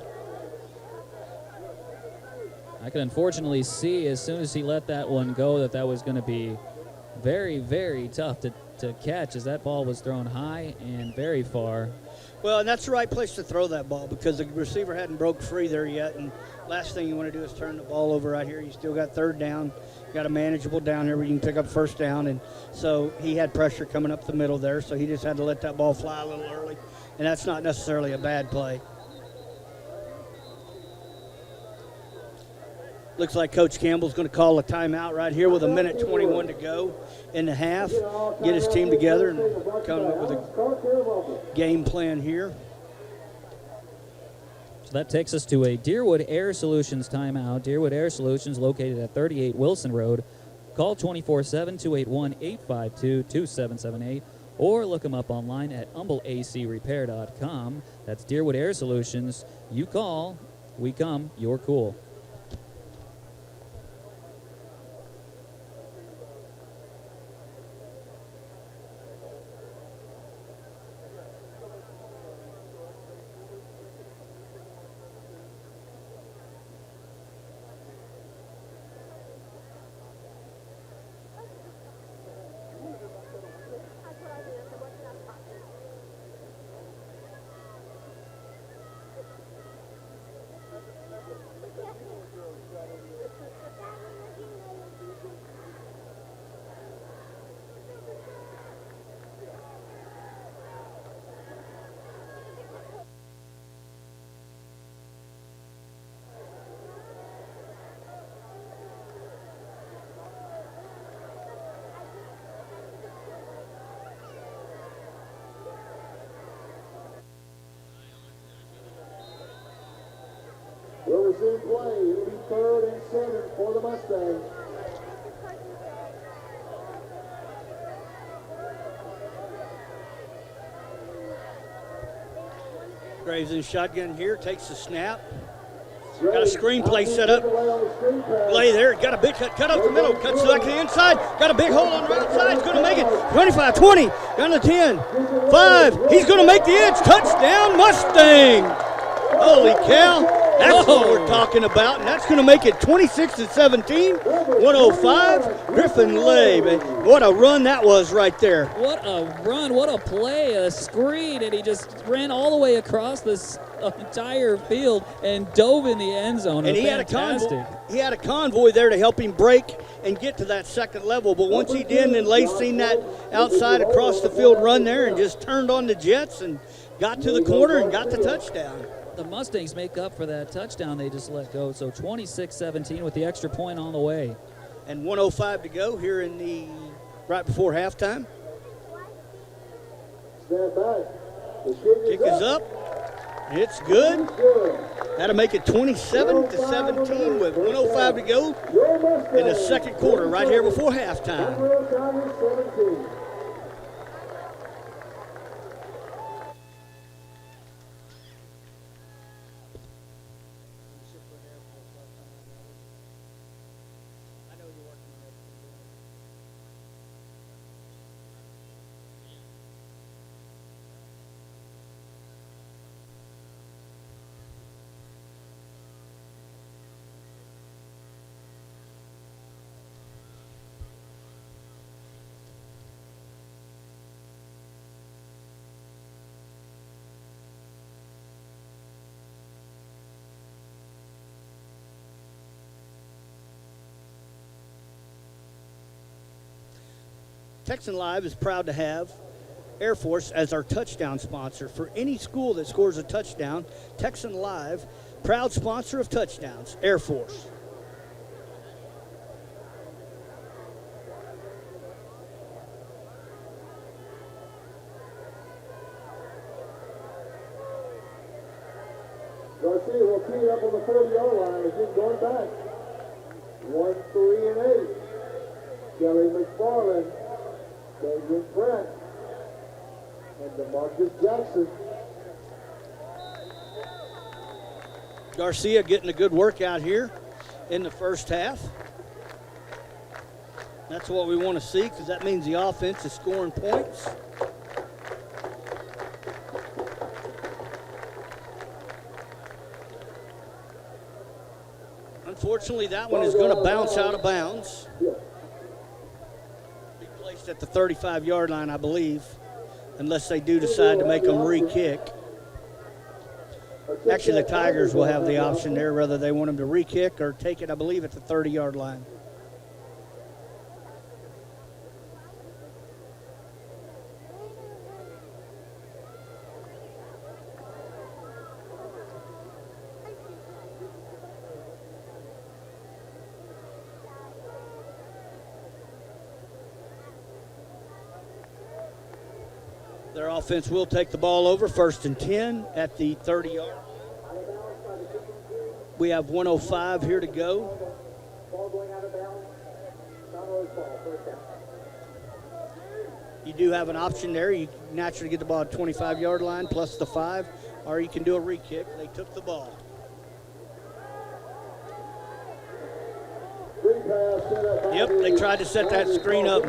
I can unfortunately see as soon as he let that one go that was going to be very, very tough to catch, as that ball was thrown high and very far. Well, and that's the right place to throw that ball because the receiver hadn't broke free there yet. And last thing you want to do is turn the ball over right here. You still got 3rd down. You got a manageable down here where you can pick up 1st down. And so he had pressure coming up the middle there, so he just had to let that ball fly a little early. And that's not necessarily a bad play. Looks like Coach Campbell's going to call a timeout right here with 1:21 to go in the half. Get his team together and come up with a game plan here. So that takes us to a Deerwood Air Solutions timeout. Deerwood Air Solutions located at 38 Wilson Road. Call 24/7-281-852-2778 or look them up online at humbleacrepair.com. That's Deerwood Air Solutions. You call, we come, you're cool. Will resume play. It'll be 3rd and 7 for the Mustangs. Graves in shotgun here, takes the snap. Got a screenplay set up. Lay there, got a big cut up the middle, cuts back to the inside, got a big hole on the right side, he's going to make it. 25, 20, down to 10, 5, he's going to make the edge. Touchdown, Mustang! Holy cow, that's what we're talking about, and that's going to make it 26-17, 105, Griffin Lay. What a run that was right there. What a run, what a play, a screen, and he just ran all the way across this entire field and dove in the end zone. And he had a convoy there to help him break and get to that second level, but once he did, then Lay seen that outside across the field run there and just turned on the jets and got to the corner and got the touchdown. The Mustangs make up for that touchdown they just let go. So 26-17 with the extra point on the way. And 1:05 to go here in the right before halftime. Stand back. The Kick is up. It's good. That'll make it 27-17 with 1:05 to go in the second quarter right here before halftime. Texan Live is proud to have Air Force as our touchdown sponsor. For any school that scores a touchdown, Texan Live, proud sponsor of touchdowns, Air Force. Garcia will tee it up on the 40-yard line. Again, going back. Kelly McFarland, David Brent, and DeMarcus Jackson. Garcia getting a good workout here in the first half. That's what we want to see because that means the offense is scoring points. Unfortunately, that one is going to bounce out of bounds. Be placed at the 35-yard line, I believe, unless they do decide to make them re-kick. Actually, the Tigers will have the option there, whether they want them to re-kick or take it, I believe, at the 30-yard line. Their offense will take the ball over, 1st and 10 at the 30-yard. We have 1:05 here to go. You do have an option there. You naturally get the ball at 25-yard line plus the 5, or you can do a re-kick. They took the ball. Yep, they tried to set that screen up.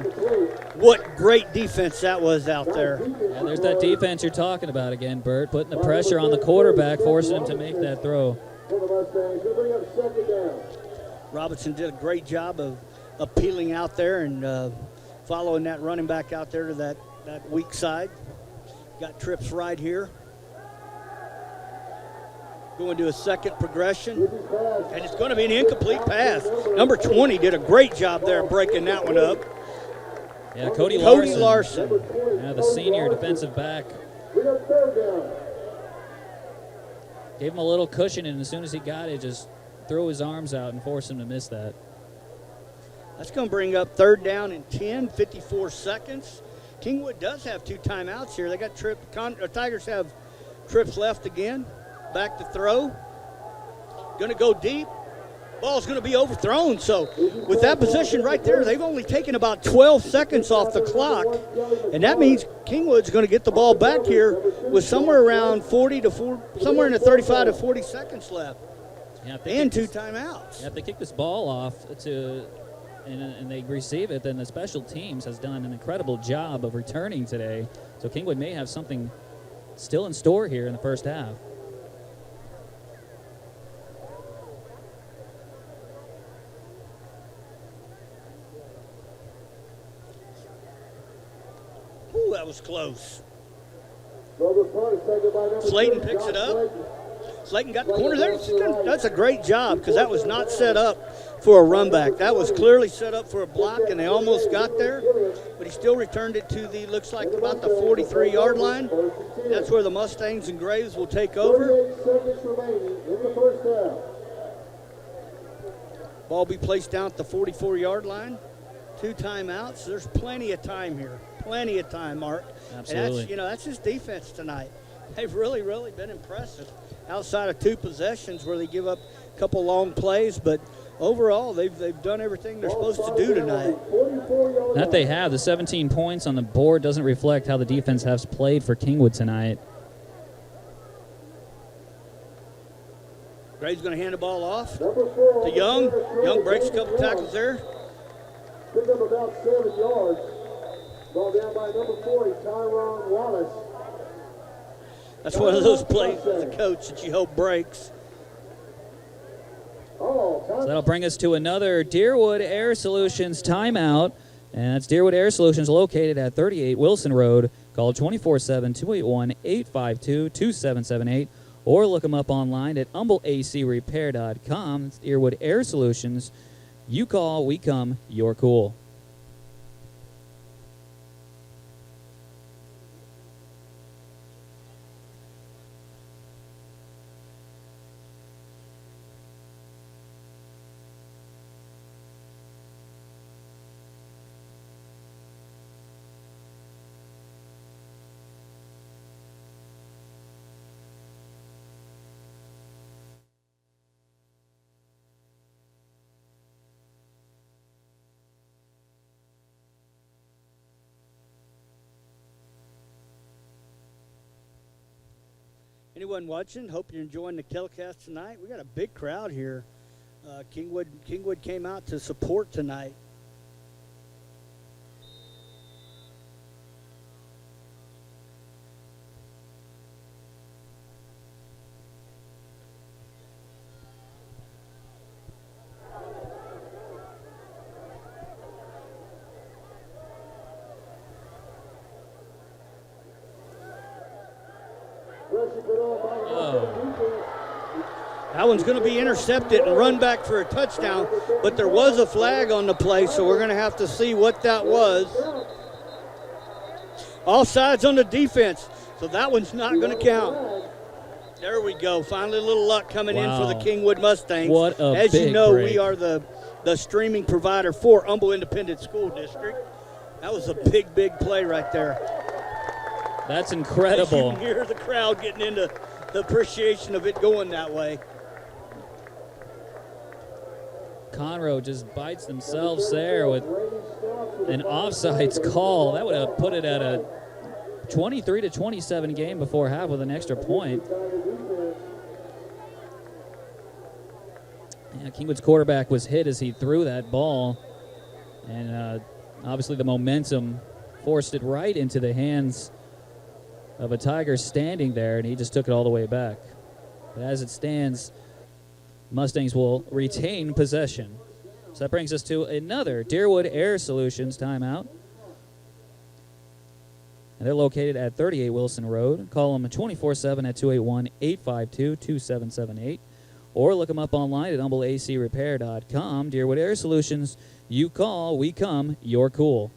What great defense that was out there. Yeah, there's that defense you're talking about again, Bert, putting the pressure on the quarterback, forcing him to make that throw. Robinson did a great job of peeling out there and following that running back out there to that weak side. Got trips right here. Going to a second progression, and it's going to be an incomplete pass. Number 20 did a great job there breaking that one up. Yeah, Cody Larson. Yeah, the senior defensive back. Gave him a little cushion, and as soon as he got it, just threw his arms out and forced him to miss that. That's going to bring up 3rd down and 10, 54 seconds. Kingwood does have 2 timeouts here. They got Tigers have trips left again. Back to throw. Going to go deep. Ball's going to be overthrown. So with that position right there, they've only taken about 12 seconds off the clock. And that means Kingwood's going to get the ball back here with somewhere around somewhere in the 35 to 40 seconds left. Yeah, and 2 timeouts. Yeah, if they kick this ball off and they receive it, then the special teams has done an incredible job of returning today. So Kingwood may have something still in store here in the first half. Ooh, that was close. Slayton picks it up. Slayton got the corner there. That's a great job because that was not set up for a run back. That was clearly set up for a block, and they almost got there. But he still returned it to looks like about the 43-yard line. That's where the Mustangs and Graves will take over. Ball be placed down at the 44-yard line. 2 timeouts. There's plenty of time here. Plenty of time, Mark. Absolutely. And that's just defense tonight. They've really, really been impressive. Outside of 2 possessions where they give up a couple long plays, but overall they've done everything they're supposed to do tonight. That they have. The 17 points on the board doesn't reflect how the defense has played for Kingwood tonight. Graves going to hand the ball off to Young. Young breaks a couple tackles there. Picked up about 7 yards. Ball down by number 40, Tyrone Wallace. That's one of those plays as a coach that you hope breaks. So that'll bring us to another Deerwood Air Solutions timeout. And that's Deerwood Air Solutions located at 38 Wilson Road. Call 24-7-281-852-2778 or look them up online at humbleacrepair.com. It's Deerwood Air Solutions. You call, we come, you're cool. Anyone watching, hope you're enjoying the telecast tonight. We got a big crowd here. Kingwood came out to support tonight. That one's going to be intercepted and run back for a touchdown, but there was a flag on the play, so we're going to have to see what that was. Offsides on the defense, so that one's not going to count. There we go. Finally a little luck coming in for the Kingwood Mustangs. What a As big you know, break. we are the streaming provider for Humble Independent School District. That was a big, big play right there. That's incredible. You can hear the crowd getting into the appreciation of it going that way. Conroe just bites themselves there with an offsides call. That would have put it at a 23-27 game before half with an extra point. Yeah, Kingwood's quarterback was hit as he threw that ball, and obviously the momentum forced it right into the hands of a Tiger standing there, and he just took it all the way back. But as it stands, Mustangs will retain possession. So that brings us to another Deerwood Air Solutions timeout. And they're located at 38 Wilson Road. Call them 24/7 at 281-852-2778. Or look them up online at humbleacrepair.com. Deerwood Air Solutions, you call, we come, you're cool.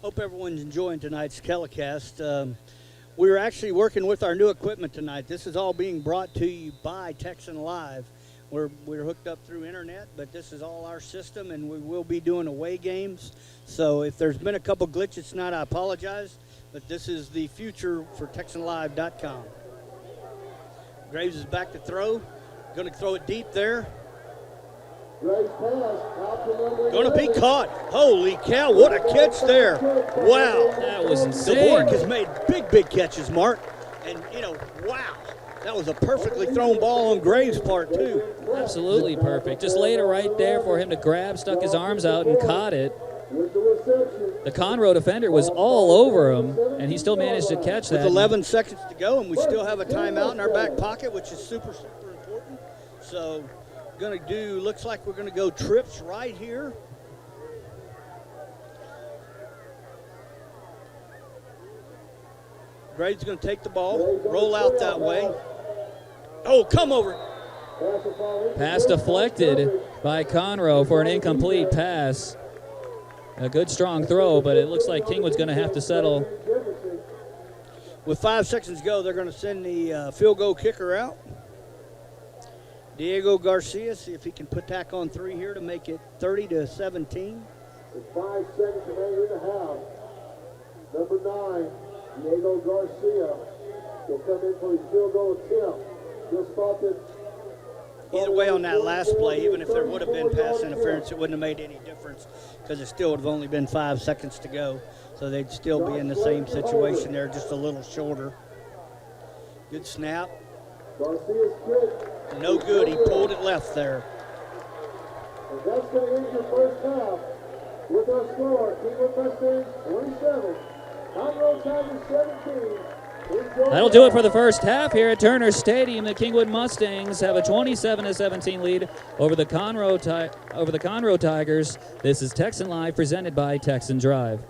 Hope everyone's enjoying tonight's telecast. We're actually working with our new equipment tonight. This is all being brought to you by Texan Live. We're hooked up through internet, but this is all our system, and we will be doing away games. So if there's been a couple glitches tonight, I apologize, but this is the future for TexanLive.com. Graves is back to throw. Going to throw it deep there. Going to be caught. Holy cow, what a catch there. Wow. That was insane. DeVork has made big, big catches, Mark. And, wow. That was a perfectly thrown ball on Graves' part, too. Absolutely perfect. Just laid it right there for him to grab, stuck his arms out, and caught it. The Conroe defender was all over him, and he still managed to catch that. With 11 seconds to go, and we still have a timeout in our back pocket, which is super, super important. So, looks like we're going to go trips right here. Graves going to take the ball, roll out that way. Oh, come over. Pass deflected by Conroe for an incomplete pass. A good, strong throw, but it looks like Kingwood's going to have to settle. With 5 seconds to go, they're going to send the field goal kicker out. Diego Garcia, see if he can put tack on 3 here to make it 30-17. With 5 seconds remaining in the half, number 9, Diego Garcia, will come in for his field goal attempt. Just spotted. Either way, on that last play, even if there would have been pass interference, it wouldn't have made any difference because it still would have only been 5 seconds to go. So they'd still be in the same situation there, just a little shorter. Good snap. Garcia's kick. No good. He pulled it left there. And that's going to end your first half with our score. Kingwood Mustangs 27, Conroe Tigers 17. That'll do it for the first half here at Turner Stadium. The Kingwood Mustangs have a 27-17 lead over the Conroe Tigers. This is Texan Live, presented by Texan Drive.